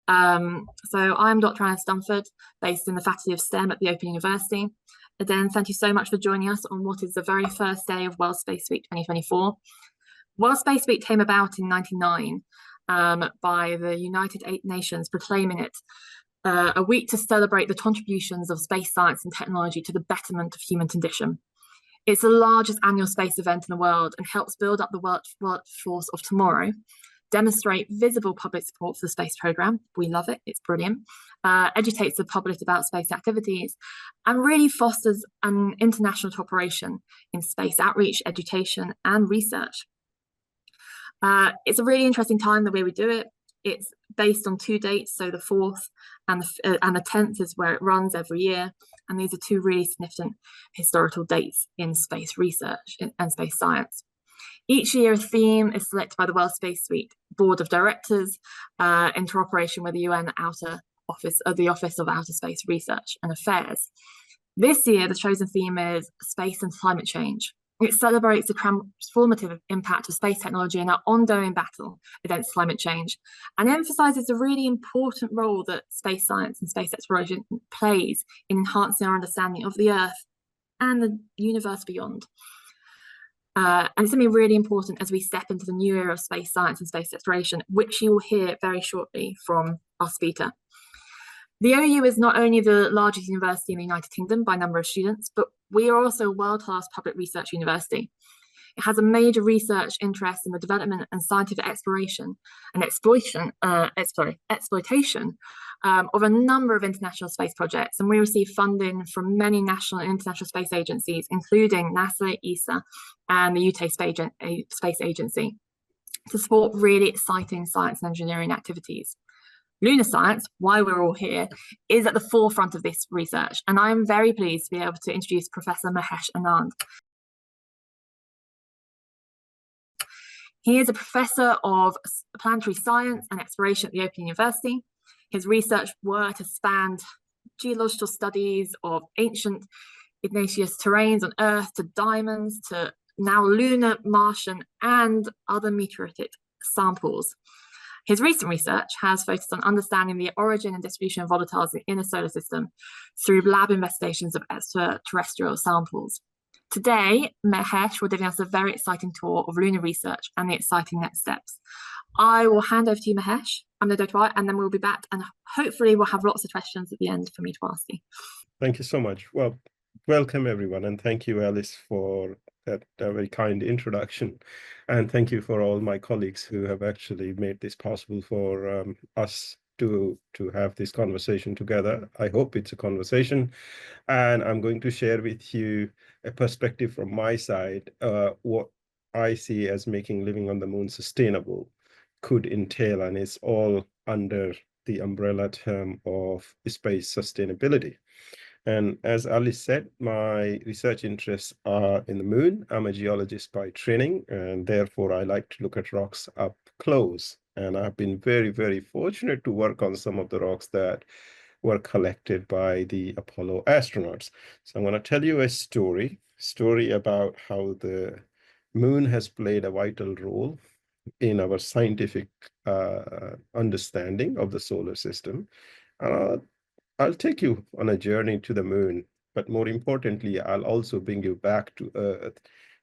So I'm Dr. Anna Stumford, based in the Faculty of STEM at the Open University. Again, thank you so much for joining us on what is the very first day of World Space Week 2024. World Space Week came about in 1999 by the United Nations proclaiming it a week to celebrate the contributions of space science and technology to the betterment of human condition. It's the largest annual space event in the world and helps build up the workforce of tomorrow, demonstrate visible public support for the space program. We love it, it's brilliant. Educates the public about space activities and really fosters an international cooperation in space outreach, education, and research. It's a really interesting time the way we do it. It's based on 2 dates, so the 4th and the 10th is where it runs every year. And these are 2 really significant historical dates in space research and space science. Each year, a theme is selected by the World Space Week Board of Directors in cooperation with the UN Office of Outer Space Research and Affairs. This year, the chosen theme is Space and Climate Change. It celebrates the transformative impact of space technology in our ongoing battle against climate change and emphasizes the really important role that space science and space exploration plays in enhancing our understanding of the Earth and the universe beyond. And it's going to be really important as we step into the new era of space science and space exploration, which you will hear very shortly from our speaker. The OU is not only the largest university in the United Kingdom by number of students, but we are also a world-class public research university. It has a major research interest in the development and scientific exploration and exploitation of a number of international space projects, and we receive funding from many national and international space agencies, including NASA, ESA, and the UK Space Agency, to support really exciting science and engineering activities. Lunar science, why we're all here, is at the forefront of this research, and I am very pleased to be able to introduce Professor Mahesh Anand. He is a professor of planetary science and exploration at the Open University. His research work has spanned geological studies of ancient igneous terrains on Earth to diamonds to now lunar, Martian, and other meteoritic samples. His recent research has focused on understanding the origin and distribution of volatiles in the inner solar system through lab investigations of extraterrestrial samples. Today, Mahesh will give us a very exciting tour of lunar research and the exciting next steps. I will hand over to you, Mahesh. I'm the Dr. and then we'll be back and hopefully we'll have lots of questions at the end for me to ask you. Thank you so much. Well, welcome everyone, and thank you, Alice, for that very kind introduction. And thank you for all my colleagues who have actually made this possible for us to have this conversation together. I hope it's a conversation, and I'm going to share with you a perspective from my side, what I see as making living on the moon sustainable could entail, and it's all under the umbrella term of space sustainability. And as Alice said, my research interests are in the moon. I'm a geologist by training, and therefore I like to look at rocks up close. And I've been very, very fortunate to work on some of the rocks that were collected by the Apollo astronauts. So I'm going to tell you a story about how the moon has played a vital role in our scientific understanding of the solar system. I'll take you on a journey to the moon, but more importantly, I'll also bring you back to Earth,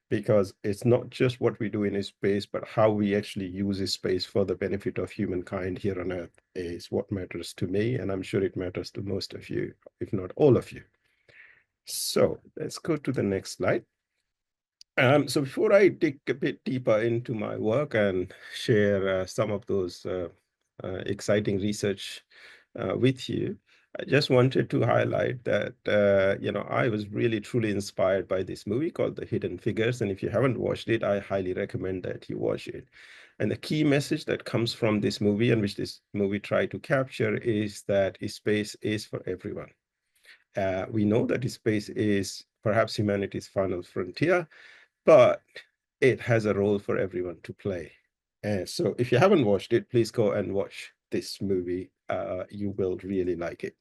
because it's not just what we do in space, but how we actually use space for the benefit of humankind here on Earth is what matters to me, and I'm sure it matters to most of you, if not all of you. So let's go to the next slide. So before I dig a bit deeper into my work and share some of those exciting research with you, I just wanted to highlight that, I was really, truly inspired by this movie called The Hidden Figures. And if you haven't watched it, I highly recommend that you watch it. And the key message that comes from this movie, and which this movie tried to capture, is that space is for everyone. We know that space is perhaps humanity's final frontier, but it has a role for everyone to play. And so if you haven't watched it, please go and watch this movie. You will really like it.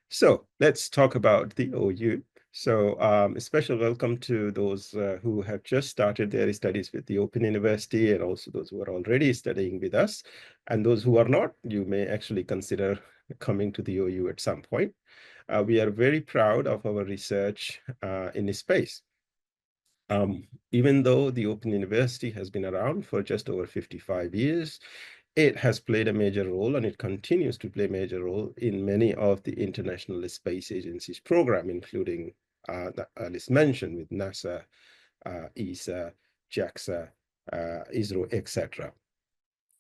So let's talk about the OU. So a special welcome to those who have just started their studies with the Open University, and also those who are already studying with us. And those who are not, you may actually consider coming to the OU at some point. We are very proud of our research in space. Even though the Open University has been around for just over 55 years, it has played a major role, and it continues to play a major role in many of the International Space Agency's program, including that Alice mentioned, with NASA, ESA, JAXA, ISRO, etc.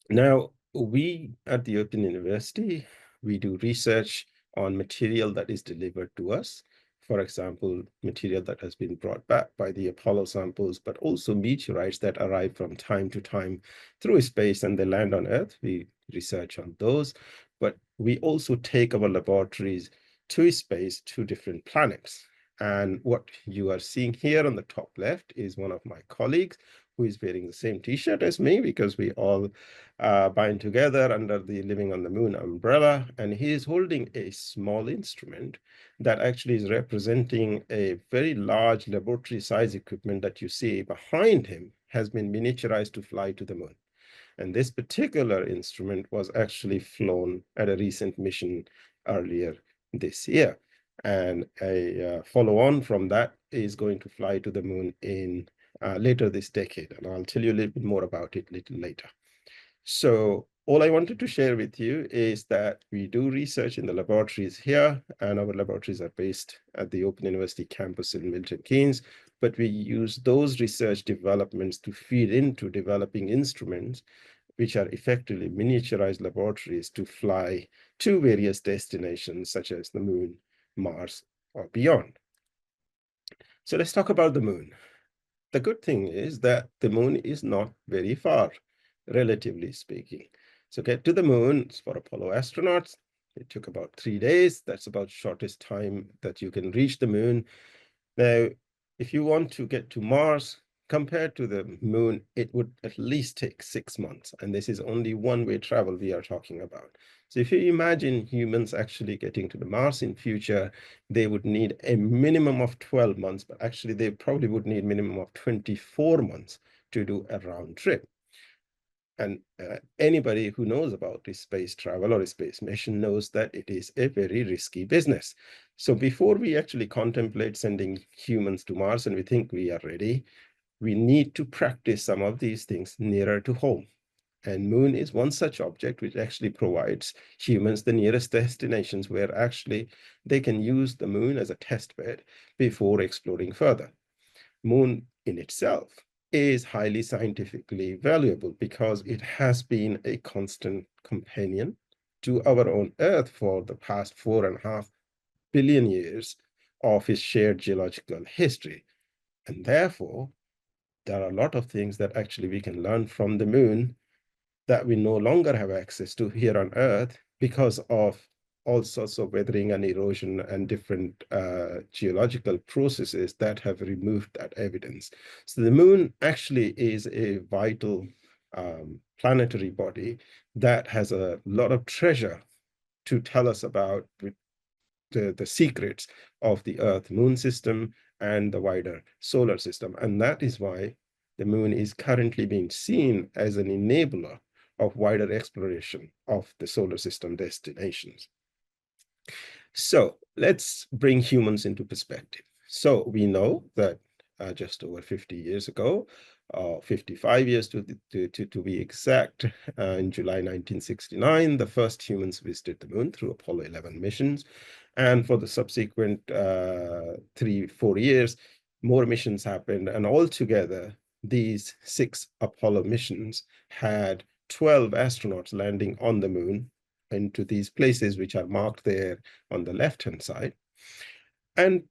Now, we at the Open University, we do research on material that is delivered to us. For example, material that has been brought back by the Apollo samples, but also meteorites that arrive from time to time through space and they land on Earth. We research on those, but we also take our laboratories to space to different planets. And what you are seeing here on the top left is one of my colleagues who is wearing the same t-shirt as me, because we all bind together under the Living on the Moon umbrella. And he is holding a small instrument that actually is representing a very large laboratory size equipment that you see behind him has been miniaturized to fly to the moon. And this particular instrument was actually flown at a recent mission earlier this year. And a follow-on from that is going to fly to the moon in later this decade. And I'll tell you a little bit more about it a little later. So all I wanted to share with you is that we do research in the laboratories here, and our laboratories are based at the Open University campus in Milton Keynes, but we use those research developments to feed into developing instruments, which are effectively miniaturized laboratories to fly to various destinations, such as the moon, Mars, or beyond. So let's talk about the moon. The good thing is that the moon is not very far, relatively speaking. So get to the moon for Apollo astronauts. It took about 3 days. That's about shortest time that you can reach the moon. Now, if you want to get to Mars, compared to the moon, it would at least take 6 months. And this is only one-way travel we are talking about. So if you imagine humans actually getting to the Mars in future, they would need a minimum of 12 months, but actually they probably would need minimum of 24 months to do a round trip. And anybody who knows about this space travel or a space mission knows that it is a very risky business. So before we actually contemplate sending humans to Mars and we think we are ready, we need to practice some of these things nearer to home. And moon is one such object which actually provides humans the nearest destinations where actually they can use the moon as a test bed before exploring further. Moon in itself is highly scientifically valuable because it has been a constant companion to our own Earth for the past 4.5 billion years of its shared geological history. And therefore, there are a lot of things that actually we can learn from the moon that we no longer have access to here on Earth because of all sorts of weathering and erosion and different geological processes that have removed that evidence. So the moon actually is a vital planetary body that has a lot of treasure to tell us about the secrets of the Earth-Moon system and the wider solar system. And that is why the moon is currently being seen as an enabler of wider exploration of the solar system destinations. So let's bring humans into perspective. So we know that just over 50 years ago, 55 years to be exact, in July 1969, the first humans visited the moon through Apollo 11 missions. And for the subsequent 3-4 years, more missions happened. And altogether, these 6 Apollo missions had 12 astronauts landing on the moon into these places which are marked there on the left-hand side, and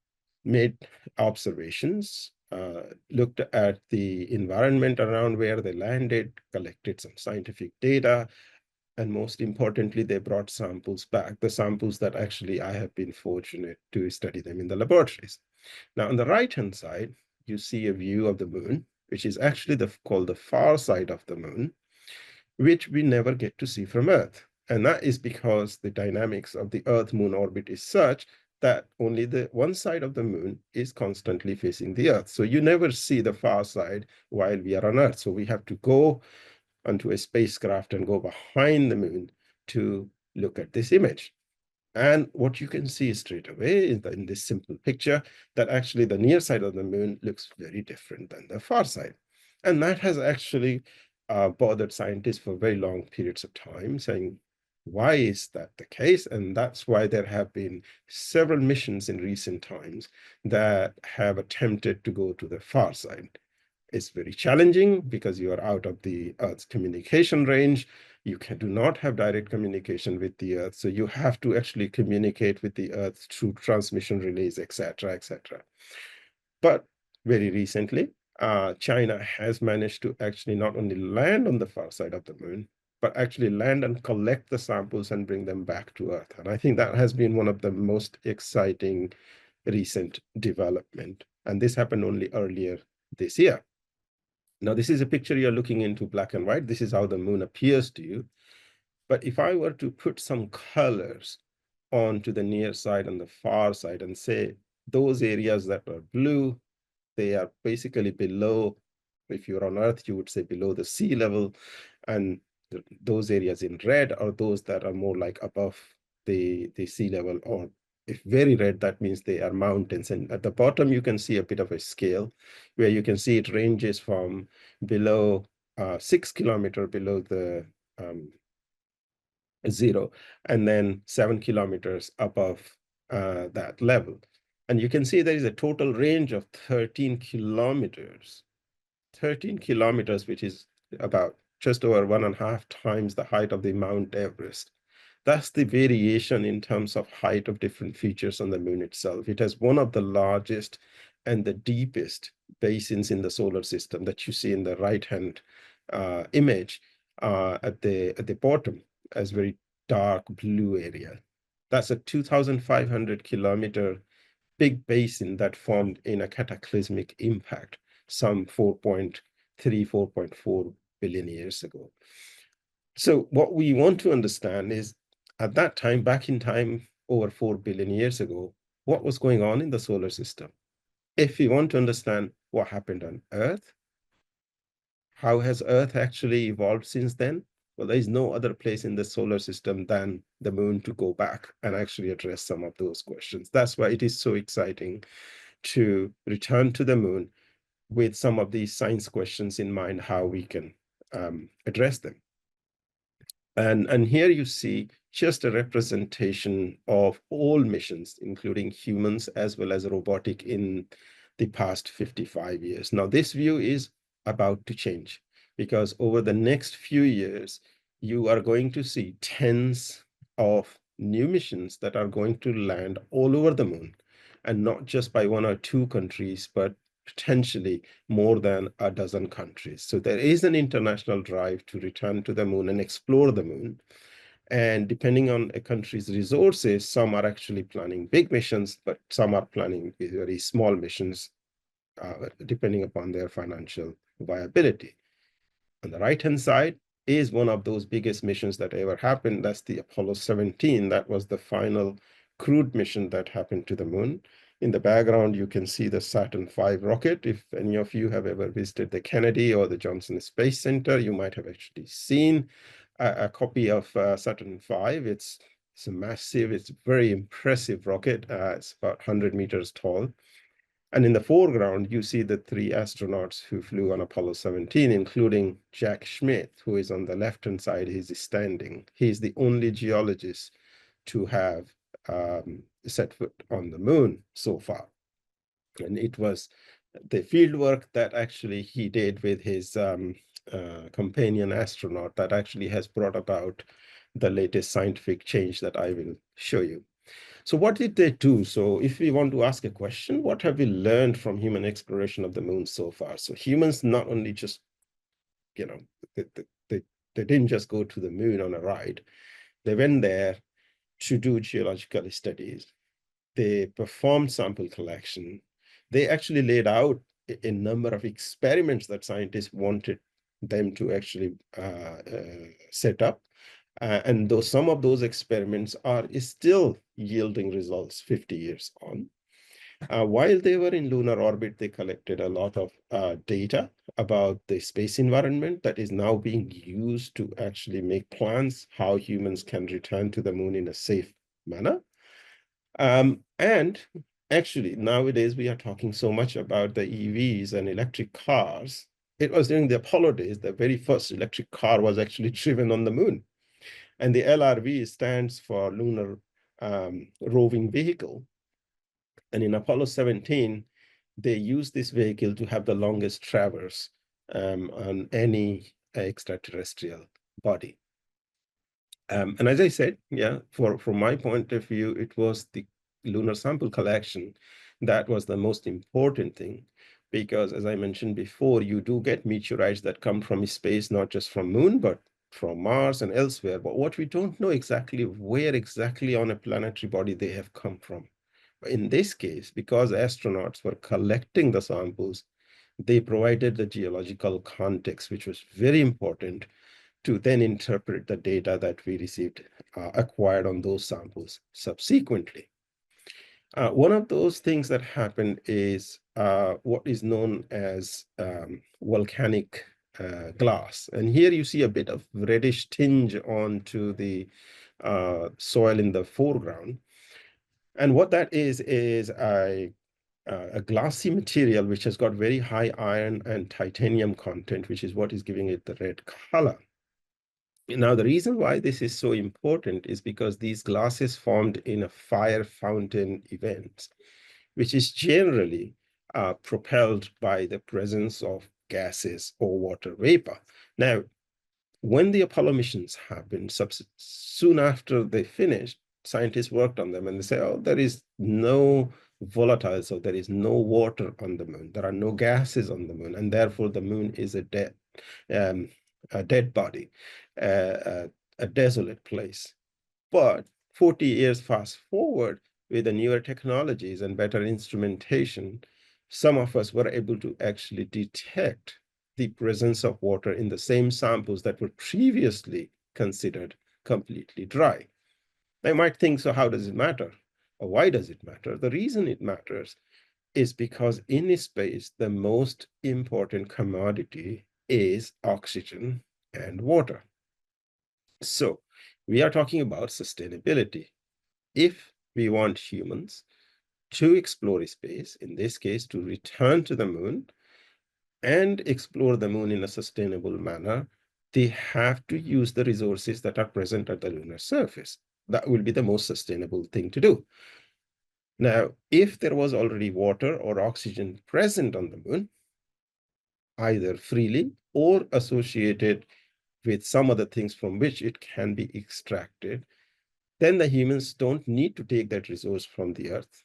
made observations, looked at the environment around where they landed, collected some scientific data, and most importantly, they brought samples back, the samples that actually I have been fortunate to study them in the laboratories. Now, on the right-hand side, you see a view of the moon, which is actually called the far side of the moon, which we never get to see from Earth. And that is because the dynamics of the Earth-Moon orbit is such that only the one side of the moon is constantly facing the Earth. So you never see the far side while we are on Earth. So we have to go onto a spacecraft and go behind the moon to look at this image. And what you can see straight away in this simple picture, that actually the near side of the moon looks very different than the far side. And that has actually bothered scientists for very long periods of time, saying, why is that the case? And that's why there have been several missions in recent times that have attempted to go to the far side. It's very challenging because you are out of the Earth's communication range. You do not have direct communication with the Earth. So you have to actually communicate with the Earth through transmission relays, etc., etc. But very recently, China has managed to actually not only land on the far side of the moon, but actually land and collect the samples and bring them back to Earth. And I think that has been one of the most exciting recent development. And this happened only earlier this year. Now, this is a picture you're looking into black and white. This is how the moon appears to you. But if I were to put some colors onto the near side and the far side and say those areas that are blue, they are basically below, if you're on Earth, you would say below the sea level. And those areas in red are those that are more like above the sea level, or if very red, that means they are mountains. And at the bottom, you can see a bit of a scale where you can see it ranges from below 6 kilometers below the zero, and then 7 kilometers above that level. And you can see there is a total range of 13 kilometers, 13 kilometers, which is about just over 1.5 times the height of the Mount Everest. That's the variation in terms of height of different features on the moon itself. It has one of the largest and the deepest basins in the solar system that you see in the right-hand image at the bottom as very dark blue area. That's a 2,500 kilometer big basin that formed in a cataclysmic impact some 4.3, 4.4 billion years ago. So what we want to understand is, at that time, back in time, over 4 billion years ago, what was going on in the solar system? If we want to understand what happened on Earth, how has Earth actually evolved since then? Well, there is no other place in the solar system than the moon to go back and actually address some of those questions. That's why it is so exciting to return to the moon with some of these science questions in mind, how we can address them. And here you see just a representation of all missions, including humans as well as robotic, in the past 55 years. Now, this view is about to change, because over the next few years, you are going to see tens of new missions that are going to land all over the moon, and not just by 1 or 2 countries, but potentially more than a dozen countries. So there is an international drive to return to the moon and explore the moon. And depending on a country's resources, some are actually planning big missions, but some are planning very small missions, depending upon their financial viability. On the right-hand side is one of those biggest missions that ever happened. That's the Apollo 17. That was the final crewed mission that happened to the moon. In the background, you can see the Saturn V rocket. If any of you have ever visited the Kennedy or the Johnson Space Center, you might have actually seen a copy of Saturn V. It's a massive, it's a very impressive rocket. It's about 100 meters tall. And in the foreground, you see the 3 astronauts who flew on Apollo 17, including Jack Schmitt, who is on the left-hand side. He's standing. He's the only geologist to have set foot on the moon so far. And it was the field work that actually he did with his companion astronaut that actually has brought about the latest scientific change that I will show you. So what did they do? So if we want to ask a question, what have we learned from human exploration of the moon so far? So humans not only just, you know, they didn't just go to the moon on a ride. They went there to do geological studies. They performed sample collection. They actually laid out a number of experiments that scientists wanted them to actually set up. And though some of those experiments are still yielding results 50 years on. While they were in lunar orbit, they collected a lot of data about the space environment that is now being used to actually make plans how humans can return to the moon in a safe manner. And actually, nowadays, we are talking so much about the EVs and electric cars. It was during the Apollo days, the very first electric car was actually driven on the moon. And the LRV stands for Lunar Roving Vehicle. And in Apollo 17, they used this vehicle to have the longest traverse on any extraterrestrial body. And as I said, yeah, from my point of view, it was the lunar sample collection that was the most important thing, because as I mentioned before, you do get meteorites that come from space, not just from moon, but from Mars and elsewhere. But what we don't know exactly where exactly on a planetary body they have come from. In this case, because astronauts were collecting the samples, they provided the geological context, which was very important to then interpret the data that we received, acquired on those samples subsequently. One of those things that happened is what is known as volcanic glass. And here you see a bit of reddish tinge onto the soil in the foreground. And what that is a glassy material which has got very high iron and titanium content, which is what is giving it the red color. Now, the reason why this is so important is because these glasses formed in a fire fountain event, which is generally propelled by the presence of gases or water vapor. Now, when the Apollo missions happened, soon after they finished, scientists worked on them and they say, oh, there is no volatile, so there is no water on the moon. There are no gases on the moon, and therefore the moon is a dead body, a desolate place. But 40 years fast forward, with the newer technologies and better instrumentation, some of us were able to actually detect the presence of water in the same samples that were previously considered completely dry. I might think, so how does it matter? Or why does it matter? The reason it matters is because in space, the most important commodity is oxygen and water. So we are talking about sustainability. If we want humans to explore space, in this case, to return to the moon and explore the moon in a sustainable manner, they have to use the resources that are present at the lunar surface. That will be the most sustainable thing to do. Now, if there was already water or oxygen present on the moon, either freely or associated with some other things from which it can be extracted, then the humans don't need to take that resource from the Earth.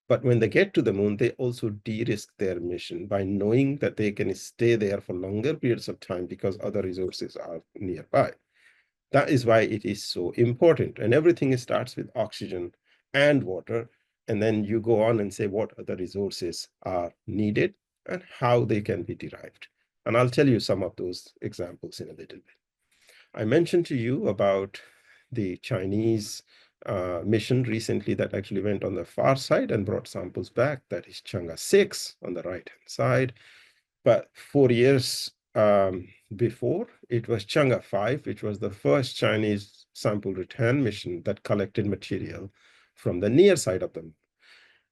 But when they get to the moon, they also de-risk their mission by knowing that they can stay there for longer periods of time because other resources are nearby. That is why it is so important. And everything starts with oxygen and water. And then you go on and say what other resources are needed and how they can be derived. And I'll tell you some of those examples in a little bit. I mentioned to you about the Chinese mission recently that actually went on the far side and brought samples back. That is Chang'e 6 on the right-hand side. But 4 years before, it was Chang'e 5, which was the first Chinese sample return mission that collected material from the near side of the moon.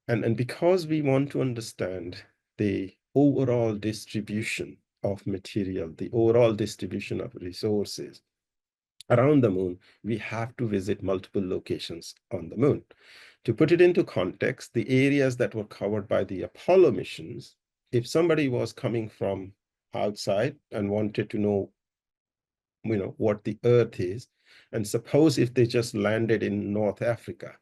And because we want to understand the overall distribution of material, the overall distribution of resources around the moon, we have to visit multiple locations on the moon. To put it into context, the areas that were covered by the Apollo missions, if somebody was coming from outside and wanted to know, what the Earth is, and suppose if they just landed in North Africa,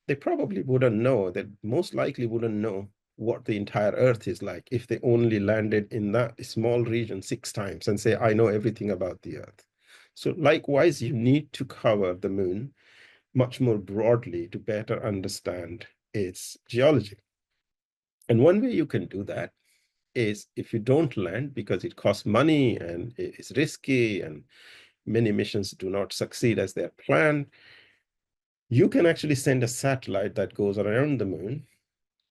they probably wouldn't know, they most likely wouldn't know what the entire Earth is like if they only landed in that small region 6 times and say, I know everything about the Earth. So likewise, you need to cover the moon much more broadly to better understand its geology. And one way you can do that is if you don't land, because it costs money and it's risky and many missions do not succeed as they're planned, you can actually send a satellite that goes around the moon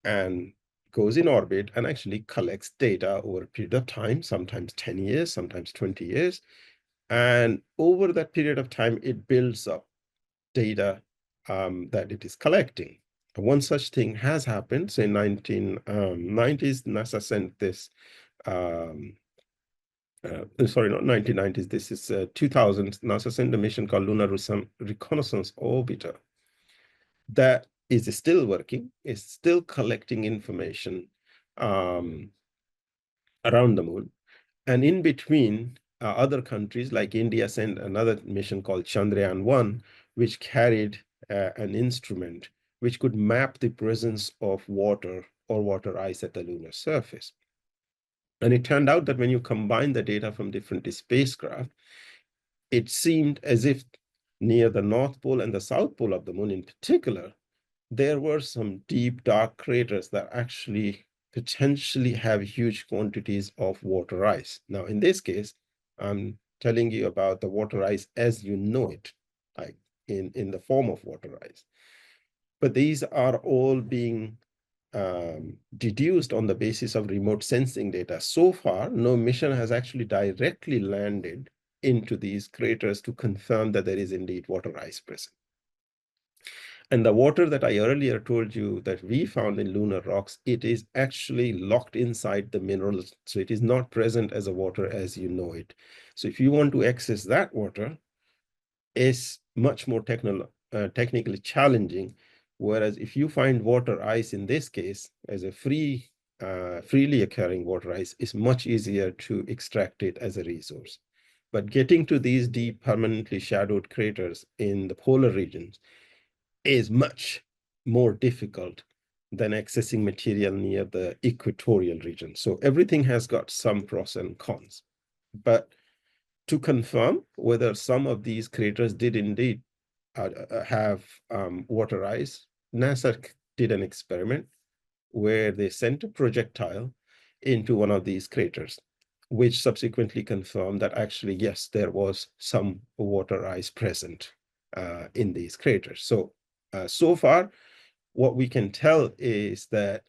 and goes in orbit and actually collects data over a period of time, sometimes 10 years, sometimes 20 years. And over that period of time, it builds up data that it is collecting. One such thing has happened. So in 1990s, NASA sent this, sorry, not 1990s, this is 2000, NASA sent a mission called Lunar Reconnaissance Orbiter that is still working, is still collecting information around the moon. And in between, other countries like India sent another mission called Chandrayaan-1, which carried an instrument which could map the presence of water or water ice at the lunar surface. And it turned out that when you combine the data from different spacecraft, it seemed as if near the North Pole and the South Pole of the moon in particular, there were some deep, dark craters that actually potentially have huge quantities of water ice. Now, in this case, I'm telling you about the water ice as you know it, like in the form of water ice. But these are all being deduced on the basis of remote sensing data. So far, no mission has actually directly landed into these craters to confirm that there is indeed water ice present. And the water that I earlier told you that we found in lunar rocks, it is actually locked inside the minerals. So it is not present as a water as you know it. So if you want to access that water, it's much more technically challenging. Whereas if you find water ice in this case as a freely occurring water ice, it's much easier to extract it as a resource. But getting to these deep permanently shadowed craters in the polar regions is much more difficult than accessing material near the equatorial region. So everything has got some pros and cons. But to confirm whether some of these craters did indeed have water ice, NASA did an experiment where they sent a projectile into one of these craters, which subsequently confirmed that actually, yes, there was some water ice present in these craters. So far, what we can tell is that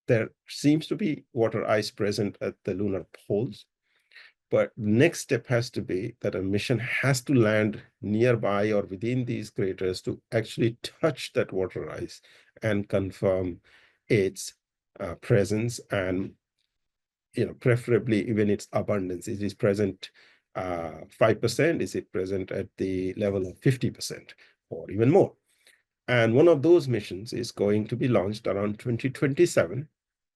there seems to be water ice present at the lunar poles. But next step has to be that a mission has to land nearby or within these craters to actually touch that water ice and confirm its presence and, preferably even its abundance. Is it present 5%? Is it present at the level of 50% or even more? And one of those missions is going to be launched around 2027,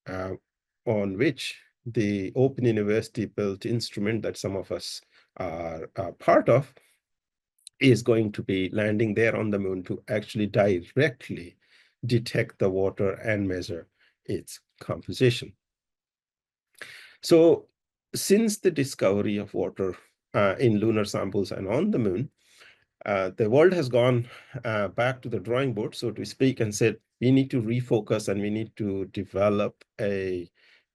on which the Open University built instrument that some of us are part of is going to be landing there on the moon to actually directly detect the water and measure its composition. So since the discovery of water in lunar samples and on the moon, the world has gone back to the drawing board, so to speak, and said, we need to refocus and we need to develop an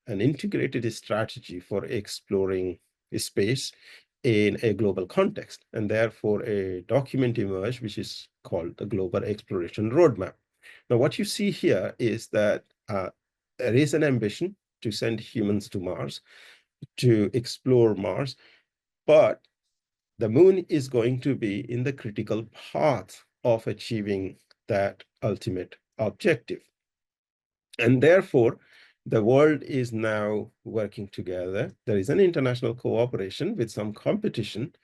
integrated strategy for exploring space in a global context. And therefore, a document emerged, which is called the Global Exploration Roadmap. Now, what you see here is that there is an ambition to send humans to Mars, to explore Mars, but the moon is going to be in the critical path of achieving that ultimate objective. And therefore, the world is now working together. There is an international cooperation with some competition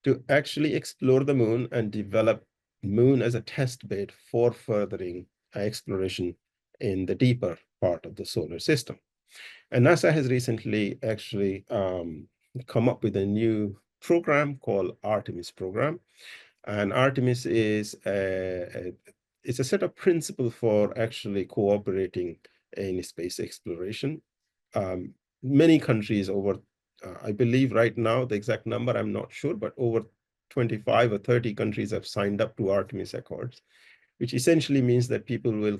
to actually explore the moon and develop moon as a test bed for furthering exploration in the deeper part of the solar system. And NASA has recently actually come up with a new program called Artemis program. And Artemis is it's a set of principles for actually cooperating in space exploration. Many countries over, I believe right now, the exact number, I'm not sure, but over 25 or 30 countries have signed up to Artemis Accords, which essentially means that people will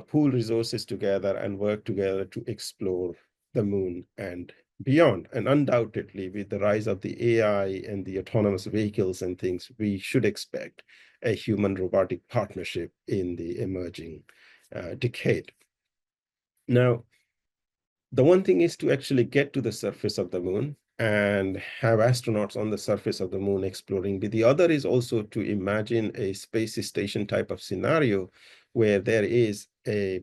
pool resources together and work together to explore the moon and beyond. And undoubtedly, with the rise of the AI and the autonomous vehicles and things, we should expect a human-robotic partnership in the emerging decade. Now, the one thing is to actually get to the surface of the moon and have astronauts on the surface of the moon exploring. But the other is also to imagine a space station type of scenario where there is a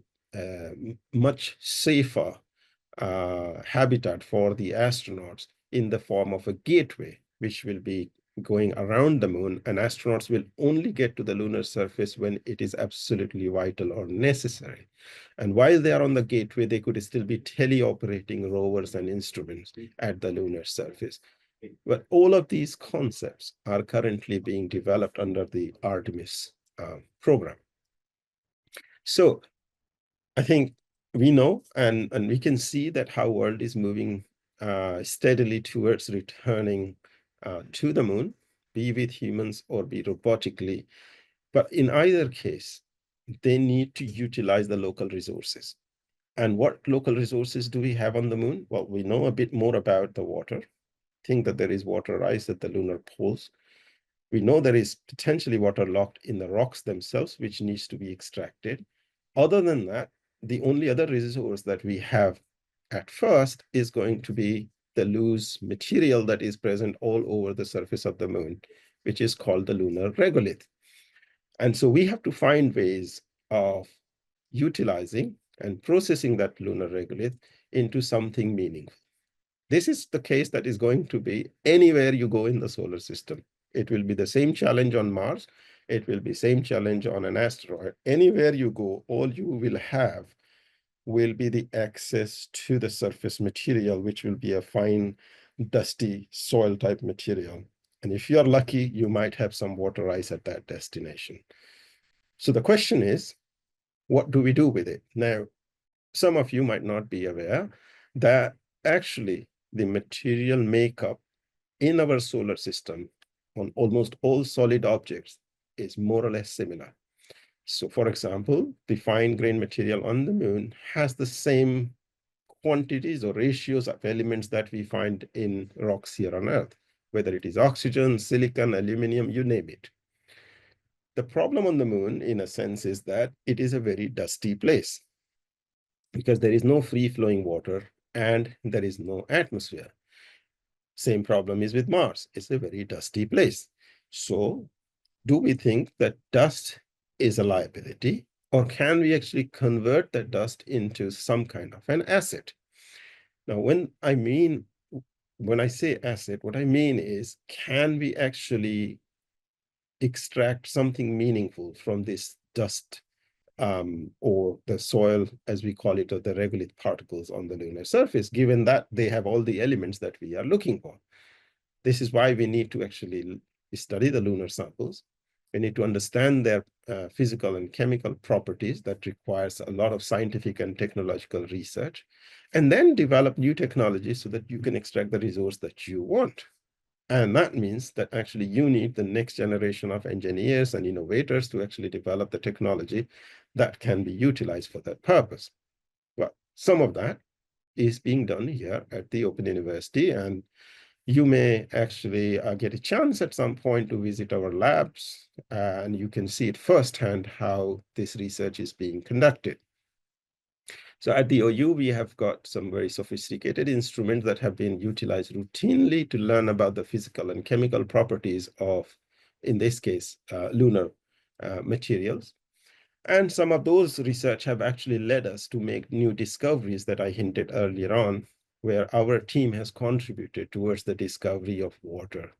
much safer habitat for the astronauts in the form of a gateway, which will be going around the moon, and astronauts will only get to the lunar surface when it is absolutely vital or necessary. And while they are on the gateway, they could still be teleoperating rovers and instruments at the lunar surface. But all of these concepts are currently being developed under the Artemis program. So I think we know and we can see that how world is moving steadily towards returning to the moon, be with humans or be robotically. But in either case, they need to utilize the local resources. And what local resources do we have on the moon? Well, we know a bit more about the water. Think that there is water ice at the lunar poles. We know there is potentially water locked in the rocks themselves, which needs to be extracted. Other than that, the only other resource that we have at first is going to be the loose material that is present all over the surface of the moon, which is called the lunar regolith. And so we have to find ways of utilizing and processing that lunar regolith into something meaningful. This is the case that is going to be anywhere you go in the solar system. It will be the same challenge on Mars. It will be same challenge on an asteroid. Anywhere you go, all you will have will be the access to the surface material, which will be a fine, dusty soil type material. And if you're lucky, you might have some water ice at that destination. So the question is, what do we do with it? Now, some of you might not be aware that actually the material makeup in our solar system on almost all solid objects is more or less similar. So for example, the fine grained material on the moon has the same quantities or ratios of elements that we find in rocks here on Earth, whether it is oxygen, silicon, aluminum, you name it. The problem on the moon, in a sense, is that it is a very dusty place because there is no free-flowing water and there is no atmosphere. Same problem is with Mars. It's a very dusty place. So do we think that dust is a liability, or can we actually convert that dust into some kind of an asset? Now, when I say asset, what I mean is, can we actually extract something meaningful from this dust or the soil, as we call it, or the regolith particles on the lunar surface, given that they have all the elements that we are looking for? This is why we need to actually study the lunar samples. We need to understand their physical and chemical properties. That requires a lot of scientific and technological research, and then develop new technologies so that you can extract the resource that you want. And that means that actually you need the next generation of engineers and innovators to actually develop the technology that can be utilized for that purpose. Well, some of that is being done here at the Open University, and you may actually get a chance at some point to visit our labs, and you can see it firsthand how this research is being conducted. So at the OU, we have got some very sophisticated instruments that have been utilized routinely to learn about the physical and chemical properties of, in this case, lunar materials. And some of those research have actually led us to make new discoveries that I hinted earlier on, where our team has contributed towards the discovery of water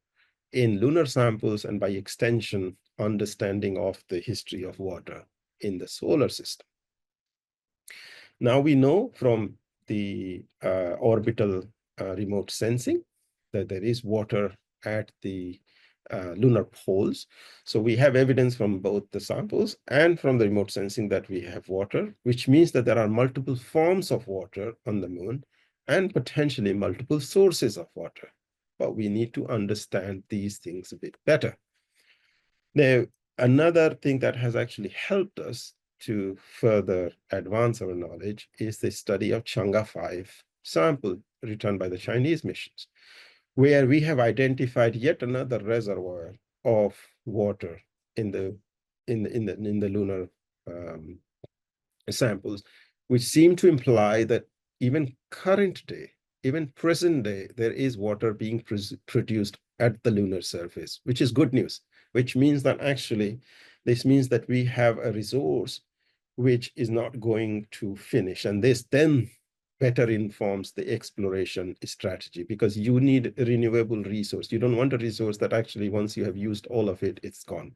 in lunar samples, and by extension, understanding of the history of water in the solar system. Now we know from the orbital remote sensing that there is water at the lunar poles. So we have evidence from both the samples and from the remote sensing that we have water, which means that there are multiple forms of water on the moon and potentially multiple sources of water. But we need to understand these things a bit better. Now, another thing that has actually helped us to further advance our knowledge is the study of Chang'e 5 sample returned by the Chinese missions, where we have identified yet another reservoir of water in the lunar samples, which seem to imply that even current day, even present day, there is water being produced at the lunar surface, which is good news, which means that actually this means that we have a resource which is not going to finish. And this then better informs the exploration strategy, because you need a renewable resource. You don't want a resource that actually once you have used all of it, it's gone.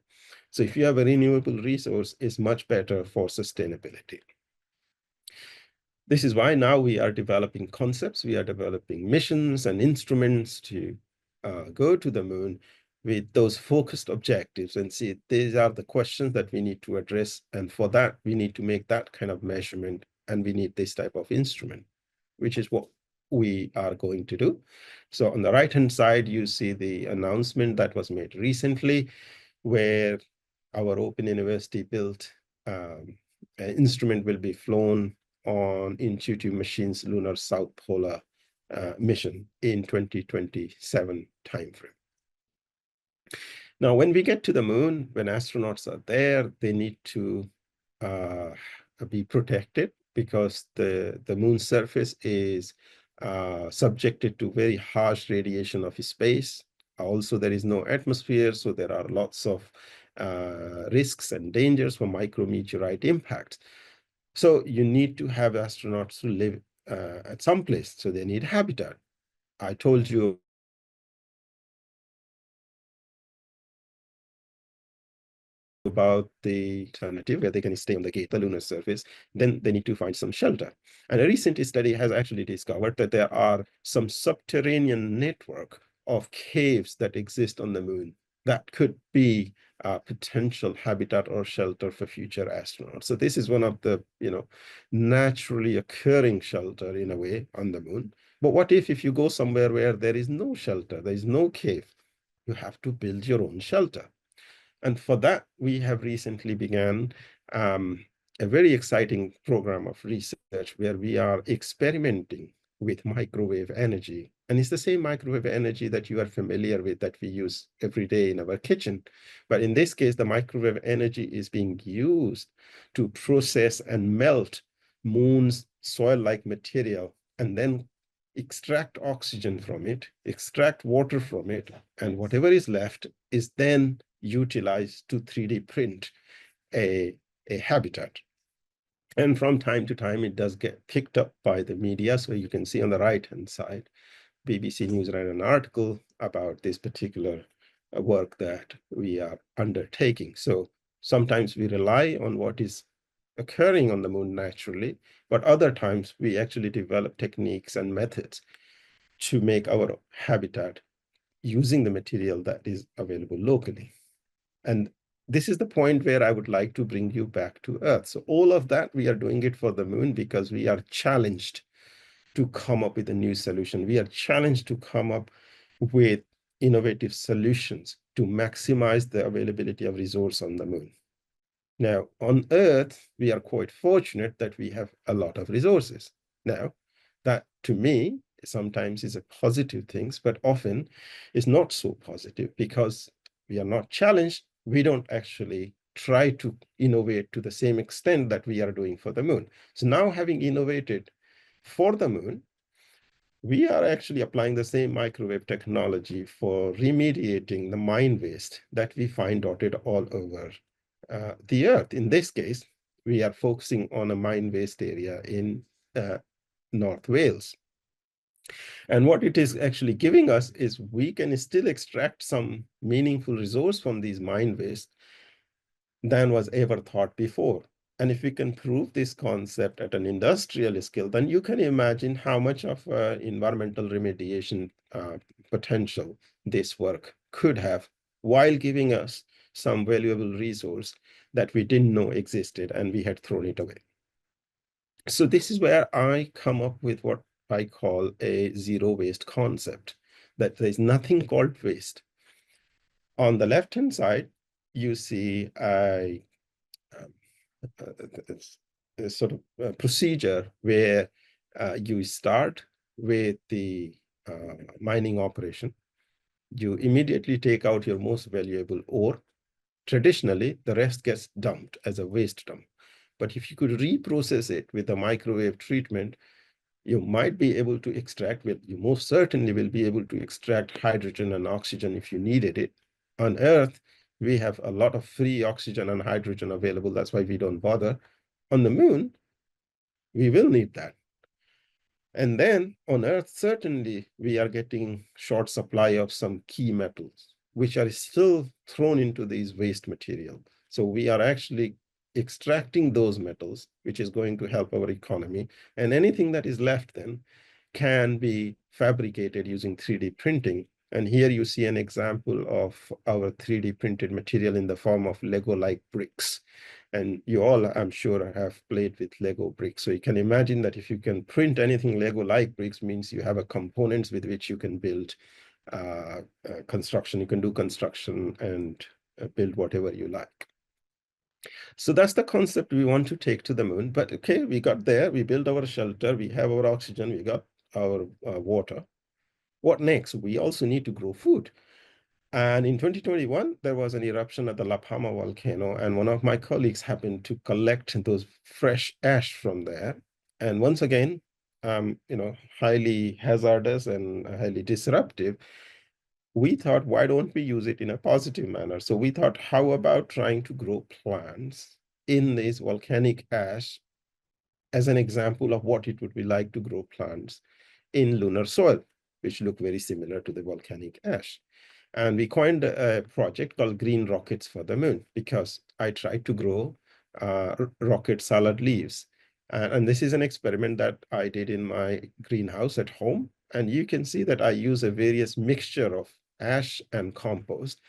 So if you have a renewable resource, it's much better for sustainability. This is why now we are developing concepts, we are developing missions and instruments to go to the moon with those focused objectives and see these are the questions that we need to address. And for that, we need to make that kind of measurement, and we need this type of instrument, which is what we are going to do. So on the right-hand side, you see the announcement that was made recently, where our Open University built an instrument will be flown on Intuitive Machines Lunar South Polar mission in 2027 timeframe. Now, when we get to the moon, when astronauts are there, they need to be protected, because the moon's surface is subjected to very harsh radiation of space. Also, there is no atmosphere, so there are lots of risks and dangers for micrometeorite impacts. So you need to have astronauts who live at some place, so they need habitat. I told you about the alternative where they can stay on the lunar surface. Then they need to find some shelter. And a recent study has actually discovered that there are some subterranean network of caves that exist on the moon that could be a potential habitat or shelter for future astronauts. So this is one of the, naturally occurring shelter in a way on the moon. But what if you go somewhere where there is no shelter, there is no cave? You have to build your own shelter. And for that, we have recently began a very exciting program of research where we are experimenting with microwave energy. And it's the same microwave energy that you are familiar with that we use every day in our kitchen. But in this case, the microwave energy is being used to process and melt moon's soil-like material, and then extract oxygen from it, extract water from it, and whatever is left is then utilized to 3D print a habitat. And from time to time, it does get picked up by the media. So you can see on the right-hand side, BBC News ran an article about this particular work that we are undertaking. So sometimes we rely on what is occurring on the moon naturally, but other times we actually develop techniques and methods to make our habitat using the material that is available locally. And this is the point where I would like to bring you back to Earth. So all of that, we are doing it for the moon because we are challenged to come up with a new solution. We are challenged to come up with innovative solutions to maximize the availability of resource on the moon. Now, on Earth, we are quite fortunate that we have a lot of resources. Now, that to me sometimes is a positive thing, but often is not so positive because we are not challenged. We don't actually try to innovate to the same extent that we are doing for the moon. So now, having innovated for the moon, we are actually applying the same microwave technology for remediating the mine waste that we find dotted all over the Earth. In this case, we are focusing on a mine waste area in North Wales. And what it is actually giving us is we can still extract some meaningful resource from these mine waste than was ever thought before. And if we can prove this concept at an industrial scale, then you can imagine how much of environmental remediation potential this work could have, while giving us some valuable resource that we didn't know existed and we had thrown it away. So this is where I come up with what I call a zero waste concept, that there's nothing called waste. On the left-hand side, you see a sort of a procedure where you start with the mining operation, you immediately take out your most valuable ore. Traditionally, the rest gets dumped as a waste dump. But if you could reprocess it with a microwave treatment, you might be able to extract, well, you most certainly will be able to extract hydrogen and oxygen if you needed it. On Earth, we have a lot of free oxygen and hydrogen available. That's why we don't bother. On the moon, we will need that. And then on Earth, certainly we are getting short supply of some key metals, which are still thrown into these waste material. So we are actually extracting those metals, which is going to help our economy. And anything that is left then can be fabricated using 3D printing. And here you see an example of our 3D printed material in the form of Lego-like bricks. And you all, I'm sure, have played with Lego bricks. So you can imagine that if you can print anything Lego-like bricks means you have a components with which you can build construction. You can do construction and build whatever you like. So that's the concept we want to take to the moon. But okay, we got there, we built our shelter, we have our oxygen, we got our water. What next? We also need to grow food. And in 2021, there was an eruption at the La Palma volcano, and one of my colleagues happened to collect those fresh ash from there. And once again, highly hazardous and highly disruptive. We thought, why don't we use it in a positive manner? So we thought, how about trying to grow plants in this volcanic ash as an example of what it would be like to grow plants in lunar soil, which look very similar to the volcanic ash. And we coined a project called Green Rockets for the Moon, because I tried to grow rocket salad leaves. And this is an experiment that I did in my greenhouse at home. And you can see that I use a various mixture of ash and compost.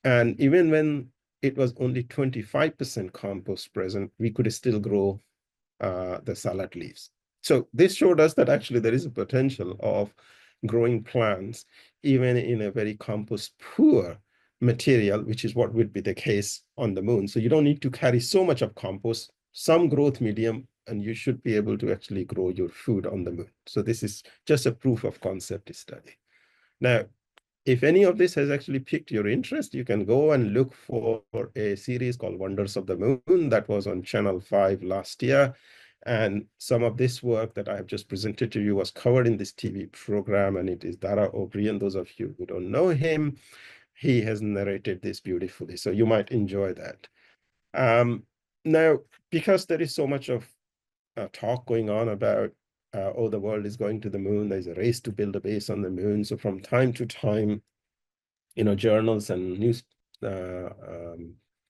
And even when it was only 25% compost present, we could still grow the salad leaves. So this showed us that actually there is a potential of growing plants even in a very compost poor material, which is what would be the case on the moon. So you don't need to carry so much of compost, some growth medium, and you should be able to actually grow your food on the moon. So this is just a proof of concept study. Now, if any of this has actually piqued your interest, you can go and look for a series called Wonders of the Moon that was on Channel 5 last year. And some of this work that I have just presented to you was covered in this TV program, and it is Dara Ó Briain. Those of you who don't know him, he has narrated this beautifully, so you might enjoy that. Now, because there is so much of talk going on about oh, the world is going to the moon, there's a race to build a base on the moon. So from time to time, journals and news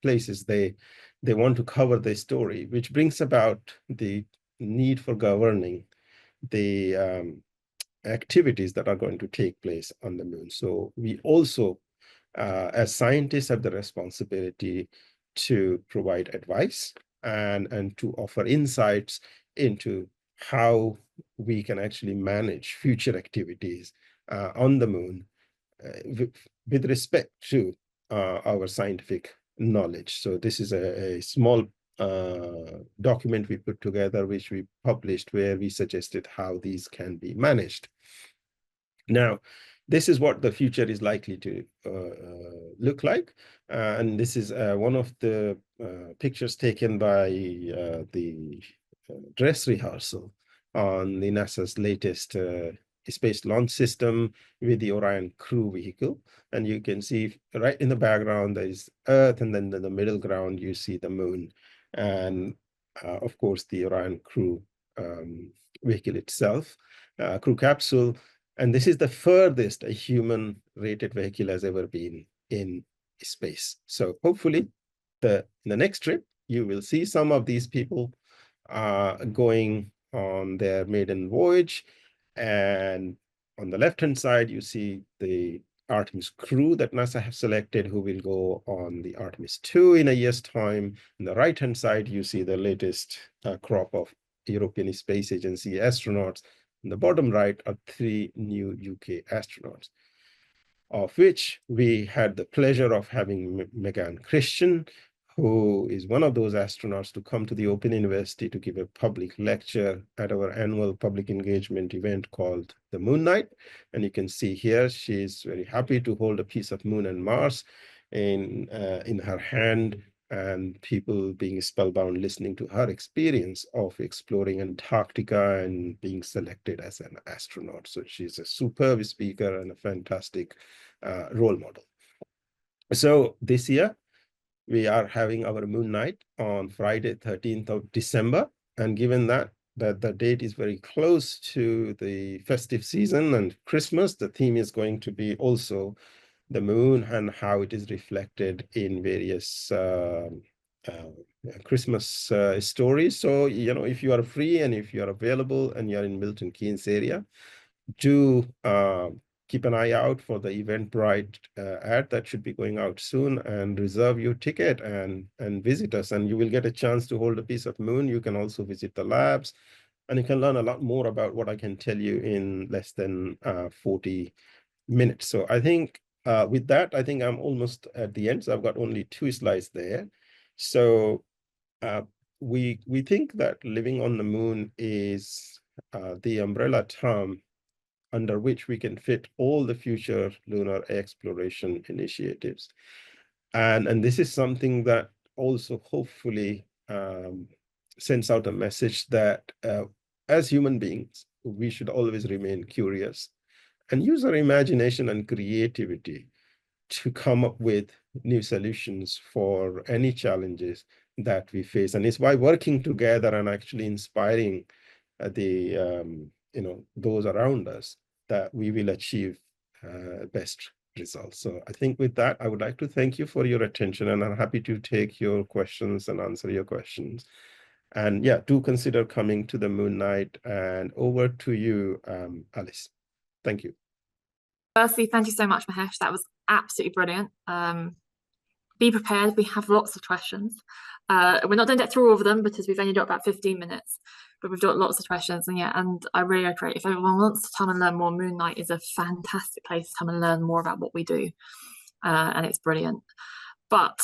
places, they want to cover the story, which brings about the need for governing the activities that are going to take place on the moon. So we also, as scientists, have the responsibility to provide advice and to offer insights into how we can actually manage future activities on the moon with respect to our scientific knowledge. So this is a small document we put together, which we published, where we suggested how these can be managed. Now, this is what the future is likely to look like. And this is one of the pictures taken by the dress rehearsal on the NASA's latest space launch system with the Orion crew vehicle. And you can see right in the background, there is Earth, and then in the middle ground, you see the moon. And of course, the Orion crew vehicle itself, crew capsule. And this is the furthest a human-rated vehicle has ever been in space. So hopefully, in the next trip, you will see some of these people going on their maiden voyage. And on the left-hand side, you see the Artemis crew that NASA have selected, who will go on the Artemis 2 in a year's time. On the right-hand side, you see the latest crop of European Space Agency astronauts. In the bottom right are 3 new UK astronauts, of which we had the pleasure of having Megan Christian, who is one of those astronauts to come to the Open University to give a public lecture at our annual public engagement event called the Moon Night. And you can see here, she's very happy to hold a piece of Moon and Mars in her hand, and people being spellbound listening to her experience of exploring Antarctica and being selected as an astronaut. So she's a superb speaker and a fantastic role model. So this year, we are having our Moon Night on Friday, 13th of December. And given that the date is very close to the festive season and Christmas, the theme is going to be also the moon and how it is reflected in various Christmas stories. So, if you are free and if you are available and you're in Milton Keynes area, do keep an eye out for the Eventbrite ad that should be going out soon, and reserve your ticket and visit us, and you will get a chance to hold a piece of moon. You can also visit the labs, and you can learn a lot more about what I can tell you in less than 40 minutes. So I think with that, I think I'm almost at the end. So I've got only 2 slides there. So we think that living on the moon is the umbrella term under which we can fit all the future lunar exploration initiatives. And this is something that also hopefully sends out a message that as human beings, we should always remain curious and use our imagination and creativity to come up with new solutions for any challenges that we face. And it's by working together and actually inspiring those around us that we will achieve best results. So I think with that, I would like to thank you for your attention, and I'm happy to take your questions and answer your questions. And yeah, do consider coming to the Moon Night. And over to you, Alice. Thank you. Firstly, thank you so much, Mahesh. That was absolutely brilliant. Be prepared. We have lots of questions. We're not going to get through all of them because we've only got about 15 minutes, but we've got lots of questions. And yeah, and I really agree. If everyone wants to come and learn more, Moon Night is a fantastic place to come and learn more about what we do. And it's brilliant. But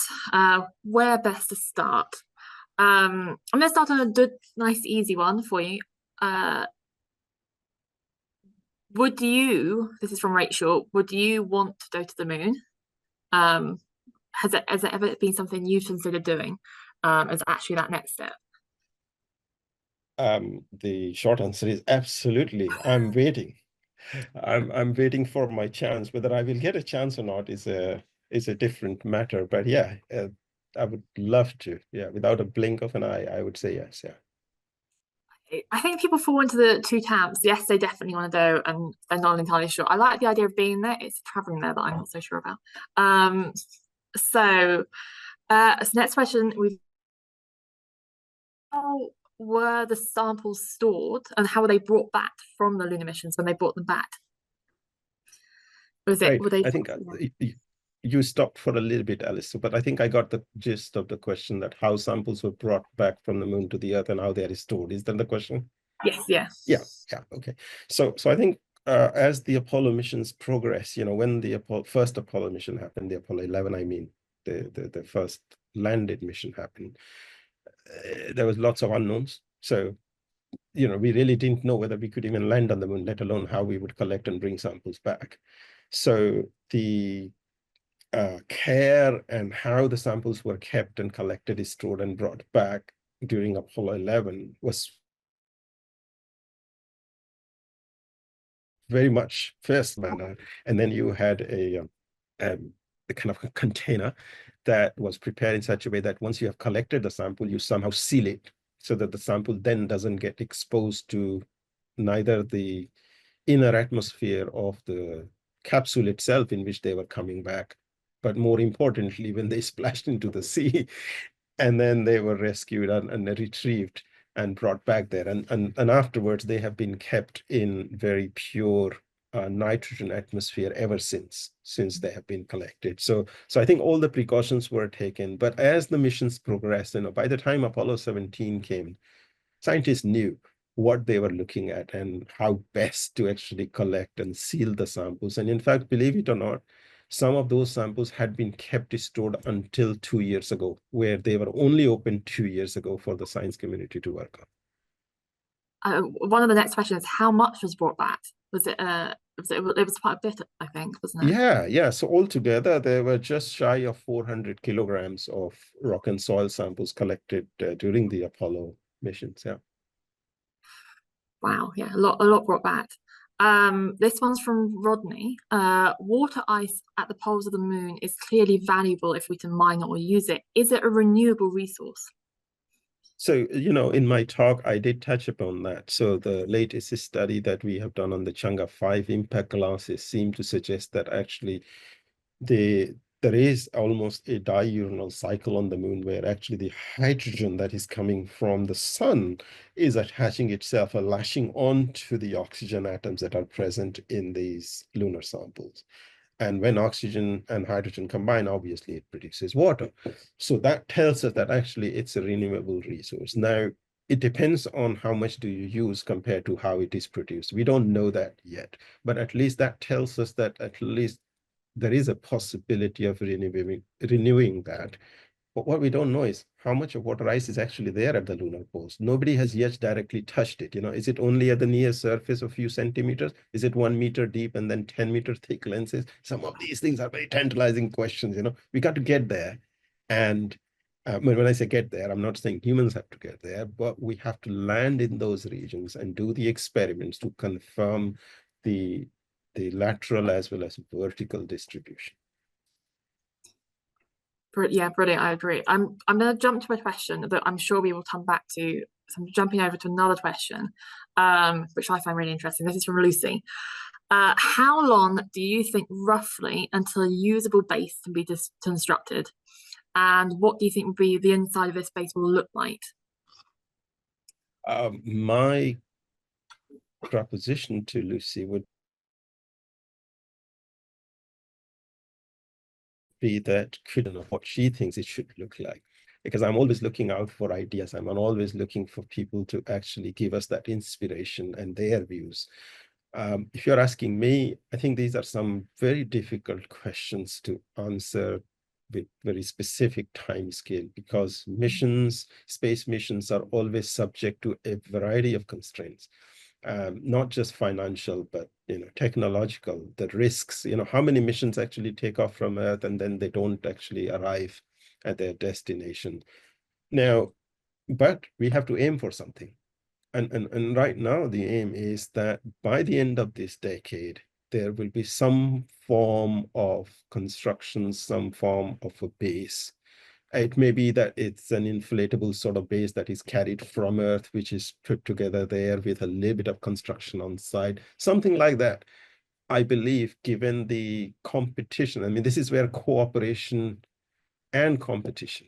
where best to start? I'm going to start on a good, nice, easy one for you. This is from Rachel, would you want to go to the moon? Has it ever been something you've considered doing as actually that next step? The short answer is absolutely. I'm waiting. I'm waiting for my chance. Whether I will get a chance or not is a different matter. But yeah, I would love to. Yeah, without a blink of an eye, I would say yes. Yeah. I think people fall into the 2 camps. Yes, they definitely want to go, and they're not entirely sure. I like the idea of being there. It's traveling there that I'm not so sure about. So next question: how were the samples stored, and how were they brought back from the lunar missions when they brought them back? Was it? Right. Were they? I think you stopped for a little bit, Alice, but I think I got the gist of the question, that how samples were brought back from the moon to the Earth and how they are stored. Is that the question? Yes. Yeah. Yeah. Okay. So I think as the Apollo missions progress, when the first Apollo mission happened, the Apollo 11, I mean, the first landed mission happened, there was lots of unknowns. So we really didn't know whether we could even land on the moon, let alone how we would collect and bring samples back. So the care and how the samples were kept and collected, stored and brought back during Apollo 11 was very much first manner. And then you had a kind of a container that was prepared in such a way that once you have collected the sample, you somehow seal it so that the sample then doesn't get exposed to neither the inner atmosphere of the capsule itself in which they were coming back, but more importantly, when they splashed into the sea, and then they were rescued and retrieved and brought back there. And afterwards, they have been kept in very pure nitrogen atmosphere ever since they have been collected. So I think all the precautions were taken. But as the missions progressed, by the time Apollo 17 came, scientists knew what they were looking at and how best to actually collect and seal the samples. And in fact, believe it or not, some of those samples had been kept stored until 2 years ago, where they were only open 2 years ago for the science community to work on. One of the next questions: how much was brought back? Was it it was quite a bit, I think, wasn't it? Yeah. So altogether, there were just shy of 400 kilograms of rock and soil samples collected during the Apollo missions. Yeah. Wow, yeah, a lot brought back. This one's from Rodney. Water ice at the poles of the moon is clearly valuable if we can mine it or use it. Is it a renewable resource? So, in my talk, I did touch upon that. So the latest study that we have done on the Chang'e 5 impact glasses seem to suggest that actually there is almost a diurnal cycle on the moon where actually the hydrogen that is coming from the sun is attaching itself or lashing onto the oxygen atoms that are present in these lunar samples. And when oxygen and hydrogen combine, obviously it produces water. So that tells us that actually it's a renewable resource. Now, it depends on how much do you use compared to how it is produced. We don't know that yet, but at least that tells us that at least there is a possibility of renewing that. But what we don't know is how much of water ice is actually there at the lunar poles. Nobody has yet directly touched it. Is it only at the near surface a few centimeters? Is it 1 meter deep and then 10-meter thick lenses? Some of these things are very tantalizing questions. We got to get there. And when I say get there, I'm not saying humans have to get there, but we have to land in those regions and do the experiments to confirm the lateral as well as vertical distribution. Yeah, brilliant. I agree. I'm going to jump to a question that I'm sure we will come back to. So I'm jumping over to another question, which I find really interesting. This is from Lucy. How long do you think roughly until a usable base can be constructed? And what do you think would be the inside of this base will look like? My proposition to Lucy would be that could know what she thinks it should look like, because I'm always looking out for ideas. I'm always looking for people to actually give us that inspiration and their views. If you're asking me, I think these are some very difficult questions to answer with very specific time scale, because space missions are always subject to a variety of constraints. Not just financial, but technological, the risks, how many missions actually take off from Earth and then they don't actually arrive at their destination. Now, but we have to aim for something. And right now the aim is that by the end of this decade, there will be some form of construction, some form of a base. It may be that it's an inflatable sort of base that is carried from Earth, which is put together there with a little bit of construction on site, something like that. I believe, given the competition, I mean, this is where cooperation and competition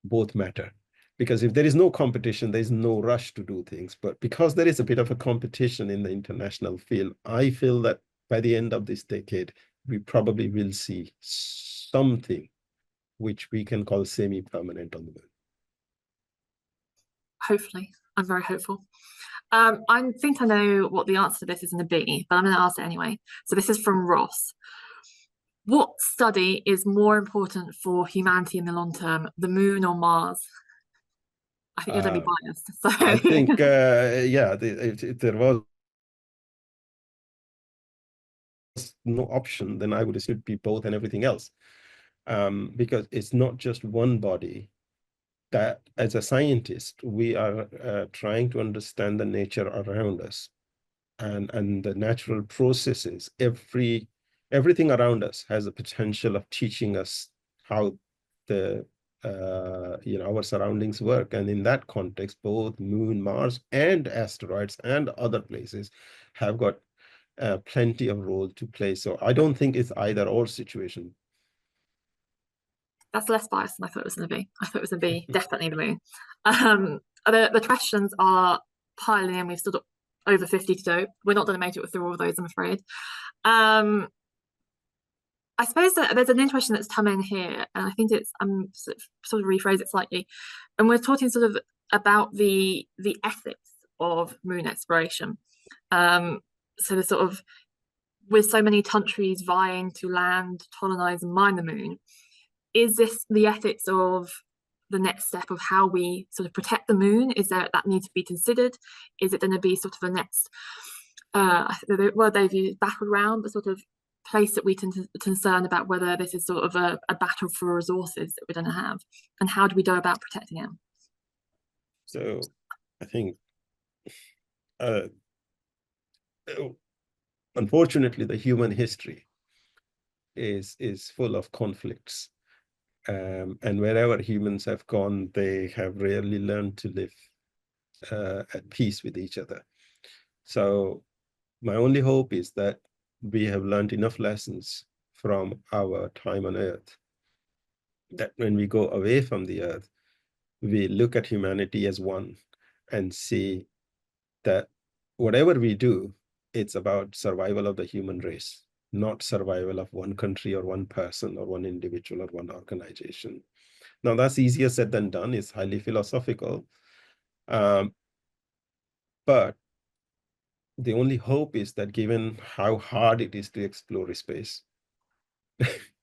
both matter. Because if there is no competition, there's no rush to do things. But because there is a bit of a competition in the international field, I feel that by the end of this decade, we probably will see something which we can call semi-permanent on the moon. Hopefully, I'm very hopeful. I think I know what the answer to this is going to be, but I'm going to ask it anyway. So this is from Ross. What study is more important for humanity in the long term, the moon or Mars? I think you're going to be biased. So. I think, yeah, if there was no option, then I would assume it'd be both and everything else. Because it's not just one body. That as a scientist, we are trying to understand the nature around us and the natural processes. Everything around us has a potential of teaching us how our surroundings work. And in that context, both moon, Mars, and asteroids and other places have got plenty of role to play. So I don't think it's either or situation. That's less biased than I thought it was going to be. I thought it was going to be definitely the moon. The questions are piling in. We've still got over 50 to do. We're not going to make it through all of those, I'm afraid. I suppose that there's an interesting that's come in here, and I think it's sort of rephrase it slightly. And we're talking sort of about the ethics of moon exploration. So the sort of with so many countries vying to land, colonize, and mine the moon, is this the ethics of the next step of how we sort of protect the moon? Is there that need to be considered? Is it going to be sort of a next, well, they've used battleground, but sort of place that we can concern about whether this is sort of a battle for resources that we're going to have, and how do we go about protecting it? So I think, unfortunately, the human history is full of conflicts. And wherever humans have gone, they have rarely learned to live at peace with each other. So my only hope is that we have learned enough lessons from our time on Earth that when we go away from the Earth, we look at humanity as one and see that whatever we do, it's about survival of the human race, not survival of one country or one person or one individual or one organization. Now, that's easier said than done. It's highly philosophical. But the only hope is that given how hard it is to explore space,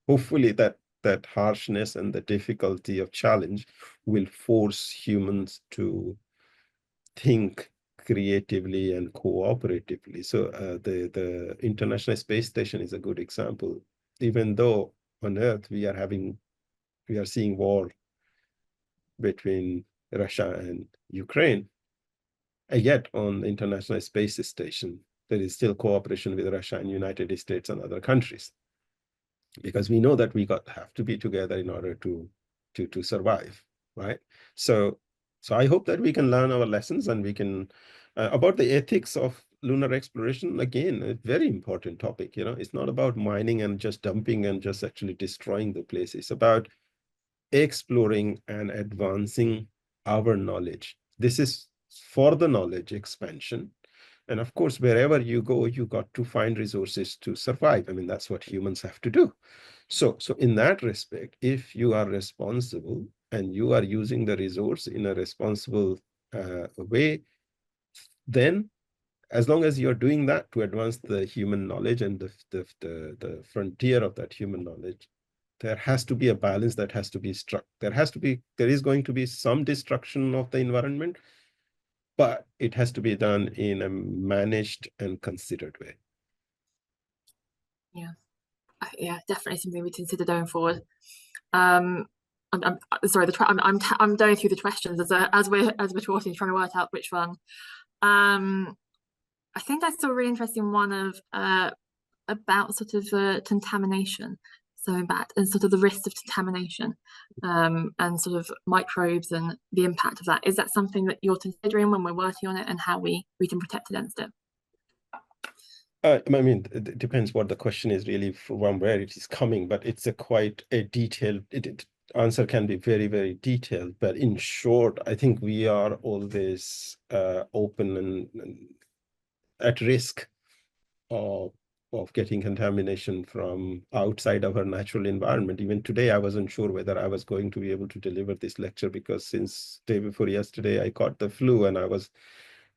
hopefully that harshness and the difficulty of challenge will force humans to think creatively and cooperatively. So the International Space Station is a good example. Even though on Earth we are seeing war between Russia and Ukraine, and yet on the International Space Station there is still cooperation with Russia and United States and other countries, because we know that we have to be together in order to survive, right? So I hope that we can learn our lessons, and we can about the ethics of lunar exploration. Again, a very important topic. It's not about mining and just dumping and just actually destroying the place. It's about exploring and advancing our knowledge. This is for the knowledge expansion. And of course, wherever you go, you got to find resources to survive. I mean, that's what humans have to do. So in that respect, if you are responsible and you are using the resource in a responsible way, then as long as you're doing that to advance the human knowledge and the frontier of that human knowledge, there has to be a balance that has to be struck. There is going to be some destruction of the environment, but it has to be done in a managed and considered way. Yeah, definitely something we consider going forward. I'm sorry. I'm going through the questions as we're talking, trying to work out which one. I think I saw a really interesting one of about sort of contamination, so bad, and sort of the risk of contamination, and sort of microbes and the impact of that. Is that something that you're considering when we're working on it, and how we can protect against it? I mean, it depends what the question is really, from where it is coming, but it's quite a detailed answer can be very, very detailed. But in short, I think we are always open and at risk of getting contamination from outside of our natural environment. Even today, I wasn't sure whether I was going to be able to deliver this lecture, because since day before yesterday, I caught the flu and I was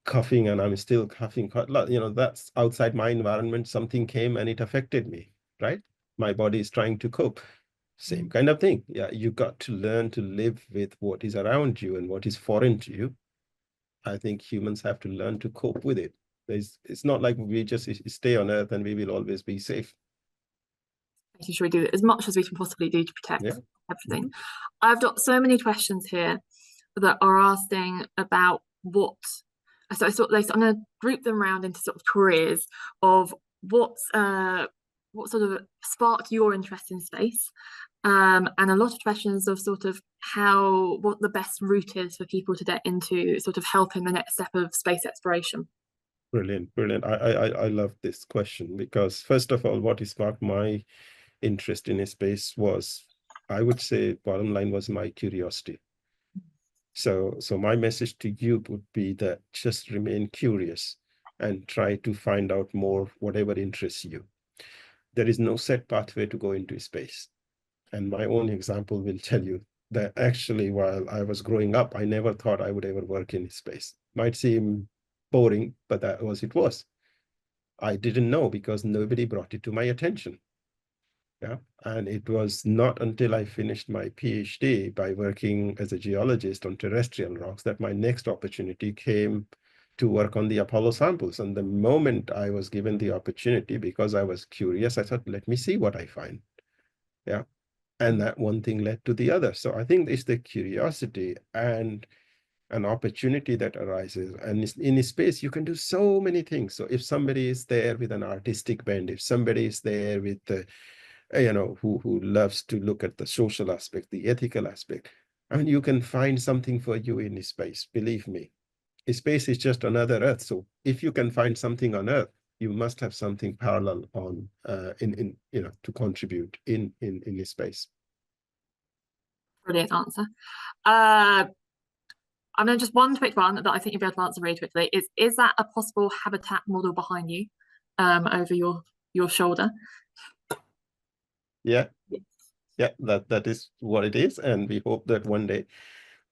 coughing, and I'm still coughing. That's outside my environment. Something came and it affected me, right? My body is trying to cope. Same kind of thing. Yeah, you got to learn to live with what is around you and what is foreign to you. I think humans have to learn to cope with it. It's not like we just stay on Earth and we will always be safe. Making sure we do as much as we can possibly do to protect everything. I've got so many questions here that are asking about what. So I'm going to group them around into sort of careers of what sort of sparked your interest in space, and a lot of questions of sort of what the best route is for people to get into sort of helping the next step of space exploration. Brilliant. I love this question, because first of all, what sparked my interest in space was, I would say, bottom line was my curiosity. So my message to you would be that just remain curious and try to find out more, whatever interests you. There is no set pathway to go into space. And my own example will tell you that actually, while I was growing up, I never thought I would ever work in space. Might seem boring, but it was. I didn't know because nobody brought it to my attention. Yeah, and it was not until I finished my PhD by working as a geologist on terrestrial rocks that my next opportunity came to work on the Apollo samples. And the moment I was given the opportunity, because I was curious, I thought, let me see what I find. Yeah, and that one thing led to the other. So I think it's the curiosity and an opportunity that arises, and in space you can do so many things. So if somebody is there with an artistic bent, if somebody is there with who loves to look at the social aspect, the ethical aspect, I mean, you can find something for you in space. Believe me, space is just another Earth. So if you can find something on Earth, you must have something parallel on to contribute in space. Brilliant answer. And then just one quick one that I think you'll be able to answer really quickly is that a possible habitat model behind you, over your shoulder? Yeah, yeah, that is what it is, and we hope that one day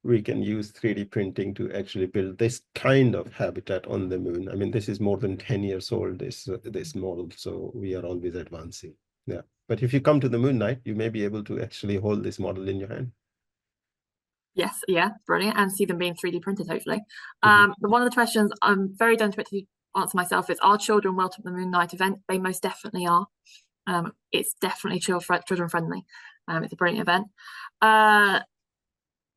we can use 3D printing to actually build this kind of habitat on the moon. I mean, this is more than 10 years old, this model, so we are always advancing. Yeah, but if you come to the moon night, you may be able to actually hold this model in your hand. Yes, yeah, brilliant, and see them being 3D printed, hopefully. But one of the questions I'm very done to answer myself is, are children welcome to the Moon Night event? They most definitely are. It's definitely children friendly. It's a brilliant event.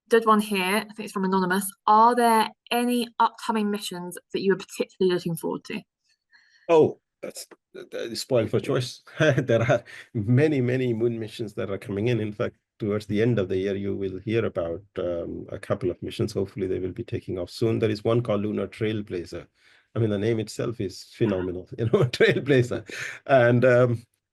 Did one here, I think it's from Anonymous. Are there any upcoming missions that you are particularly looking forward to? Oh, that's spoiled for choice. There are many moon missions that are coming in. In fact, towards the end of the year, you will hear about a couple of missions. Hopefully, they will be taking off soon. There is one called Lunar Trailblazer. I mean, the name itself is phenomenal, Trailblazer, and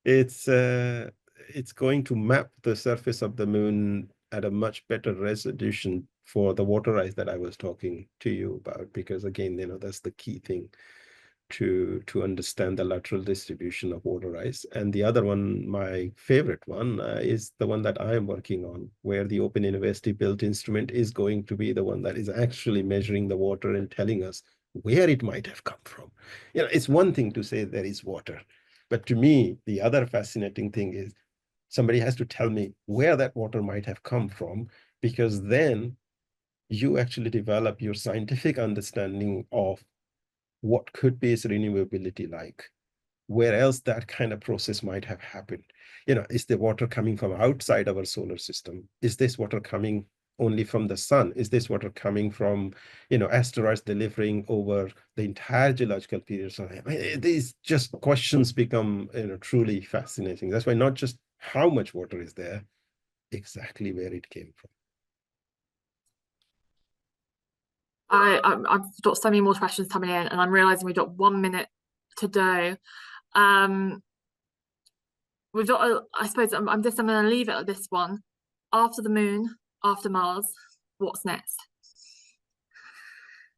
it's going to map the surface of the moon at a much better resolution for the water ice that I was talking to you about. Because again, that's the key thing to understand the lateral distribution of water ice. And the other one, my favorite one, is the one that I am working on, where the Open University built instrument is going to be the one that is actually measuring the water and telling us where it might have come from. It's one thing to say there is water, but to me, the other fascinating thing is somebody has to tell me where that water might have come from, because then you actually develop your scientific understanding of what could be its renewability like, where else that kind of process might have happened. Is the water coming from outside our solar system? Is this water coming only from the sun? Is this water coming from, asteroids delivering over the entire geological period? So these just questions become, truly fascinating. That's why not just how much water is there, exactly where it came from. I've got so many more questions coming in, and I'm realizing we've got 1 minute to do. We've got, I suppose I'm going to leave it at this one. After the moon, after Mars, what's next?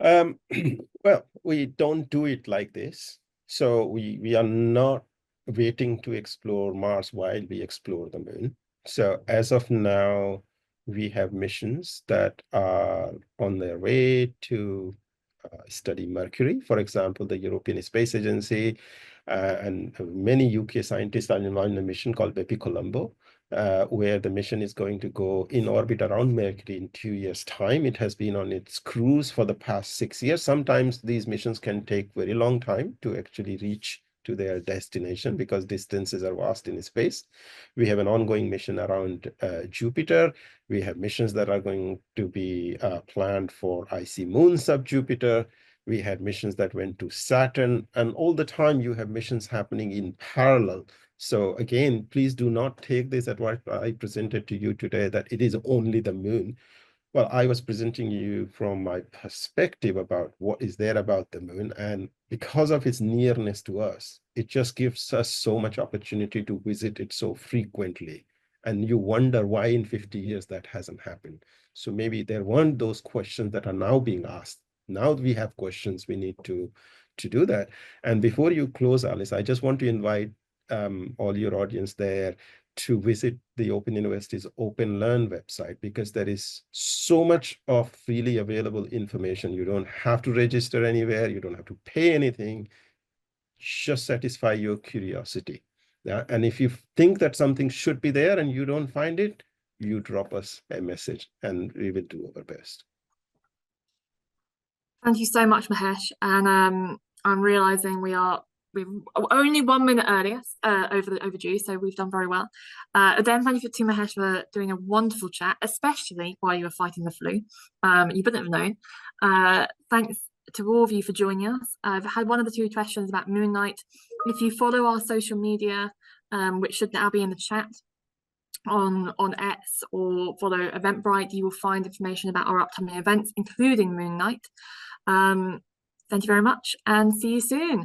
Well, we don't do it like this. So we are not waiting to explore Mars while we explore the moon. So as of now, we have missions that are on their way to study Mercury. For example, the European Space Agency and many UK scientists are involved in a mission called BepiColombo, where the mission is going to go in orbit around Mercury in 2 years' time. It has been on its cruise for the past 6 years. Sometimes these missions can take very long time to actually reach to their destination because distances are vast in space. We have an ongoing mission around Jupiter. We have missions that are going to be planned for icy moons sub-Jupiter. We had missions that went to Saturn, and all the time you have missions happening in parallel. So again, please do not take this at what I presented to you today, that it is only the moon. Well, I was presenting you from my perspective about what is there about the moon. And because of its nearness to us, it just gives us so much opportunity to visit it so frequently. And you wonder why in 50 years that hasn't happened. So maybe there weren't those questions that are now being asked. Now we have questions, we need to do that. And before you close, Alice, I just want to invite all your audience there to visit the Open University's Open Learn website, because there is so much of freely available information. You don't have to register anywhere. You don't have to pay anything. just satisfy your curiosity. Yeah, and if you think that something should be there and you don't find it, you drop us a message and we will do our best. Thank you so much, Mahesh. And I'm realizing we're only 1 minute earlier overdue, so we've done very well. Again, thank you to Mahesh for doing a wonderful chat, especially while you were fighting the flu. You wouldn't have known. Thanks to all of you for joining us. I've had one of the 2 questions about Moon Knight. If you follow our social media, which should now be in the chat on X, or follow Eventbrite, you will find information about our upcoming events, including Moon Knight. Thank you very much and see you soon.